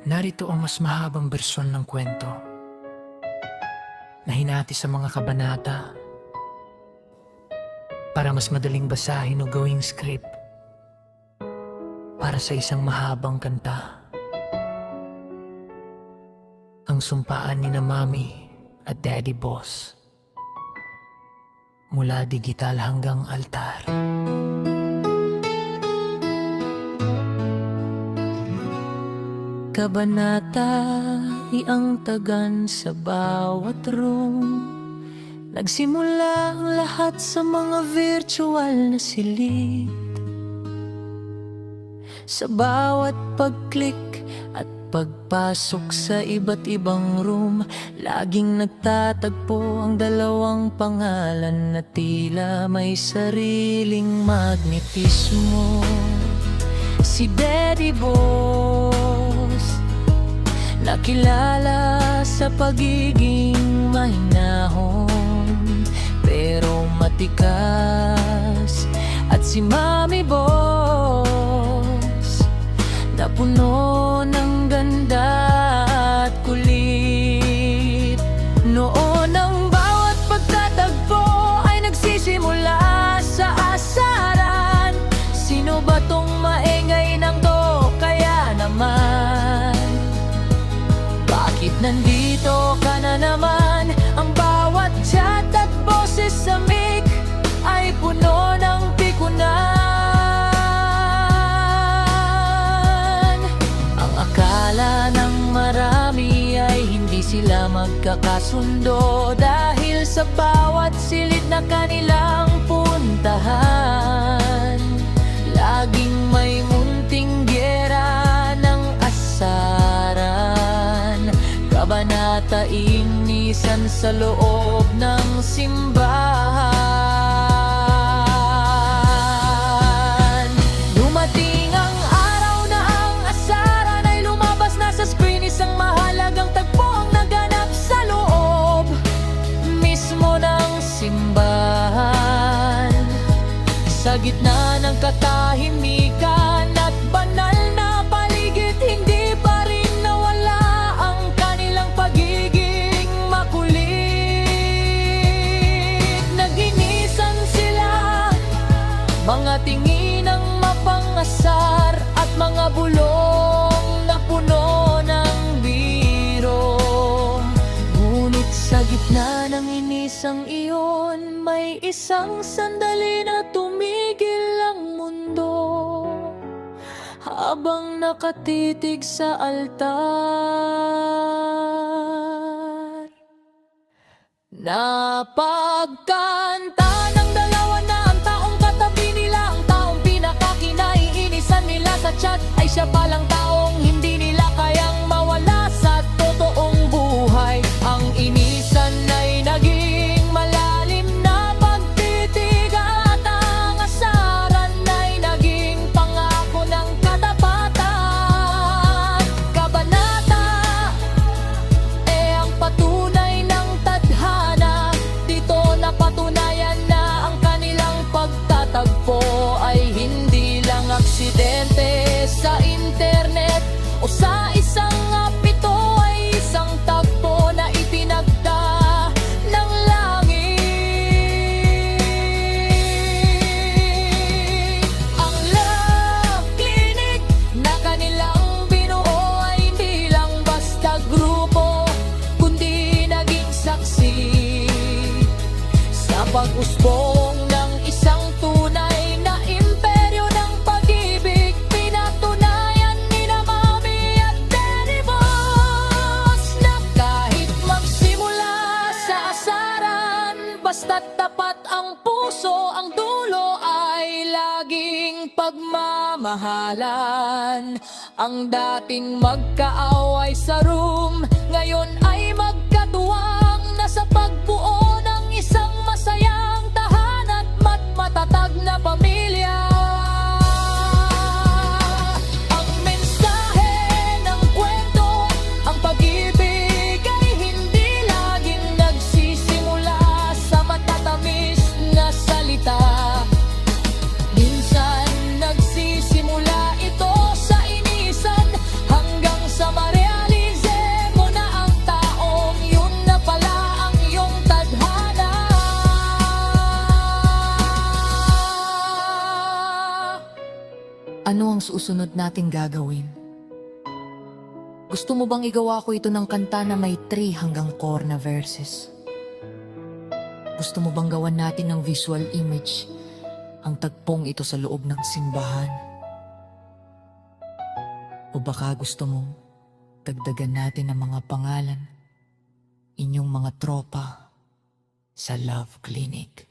Narito ang mas mahabang bersyon ng kwento na hinati sa mga kabanata para mas madaling basahin o gawing script para sa isang mahabang kanta. Ang sumpaan ni na Mami at Daddy Boss, mula digital hanggang altar. Kabanata, iang tagan sa bawat room. Nagsimula ang lahat sa mga virtual na silid. Sa bawat pag-click at pagpasok sa iba't ibang room, laging nagtatagpo ang dalawang pangalan na tila may sariling magnetismo. Si Daddy Boss, nakilala sa pagiging mahinahon pero matikas, at si Mami Boss na puno ng ganda at kulit. Noon ang bawat pagtatagpo ay nagsisimula sa asaran. Sino ba tong maingay ng to? Kaya naman, bakit nandito ka na naman? Ang bawat chat at boses sa mic ay puno ng pikunan. Ang akala ng marami ay hindi sila magkakasundo dahil sa bawat silid na kanilang puntahan. Laging may munting giyera ng asaran, kabanata inisan sa loob ng simbahan. Dumating ang araw na ang asaran ay lumabas na sa screen. Isang mahalagang tagpo ang naganap sa loob mismo ng simbahan. Sa gitna ng katahimikan at banal na paligid, hindi pa rin nawala ang kanilang pagiging makulit. Naginisan sila, mga tingin ng mapangasar at mga bulong na puno ng biro. Ngunit sa gitna ng inisang iyon, may isang sandali na tumigil ang mundo habang nakatitig sa altar. Napagkanta ng dalawa na ang taong katabi nila, ang taong pinakakinaiinisan nila sa chat ay siya palang taong hindi nila kayang mawala sa totoong buhay. Ang inisan ay naging malalim na pagtitig at ang asaran ay naging pangako ng katapatan. Kabanata, ang patunay ng tadhana. Dito napatunayan na ang kanilang pagtatagpo ay hindi lang aksidente sa internet o sa isang app. Ito ay isang tagpo na ipinagda ng langit. Ang Love Clinic na kanilang binuo ay hindi lang basta grupo, kundi naging saksi sa pag-usbong ng isang tunay na imperyo ng pag-ibig. Pinatunayan ni na Mami at Daddy Boss na kahit magsimula sa asaran, basta't tapat ang puso, ang dulo ay laging pagmamahalan. Ang dating magkaaway sa room, ngayon ay magkatuwang na sa pagbuo ng isang masayang tahanan at matatag na pamilya. Ang mensahe ng kwento, ang pag-ibig ay hindi laging nagsisimula sa matatamis na salita. Minsan nagsisimula ito sa inisan hanggang sa mare Ano ang susunod nating gagawin? Gusto mo bang igawa ko ito ng kanta na may 3 hanggang 4 na verses? Gusto mo bang gawan natin ng visual image ang tagpong ito sa loob ng simbahan? O baka gusto mo dagdagan natin ang mga pangalan, inyong mga tropa sa Love Clinic?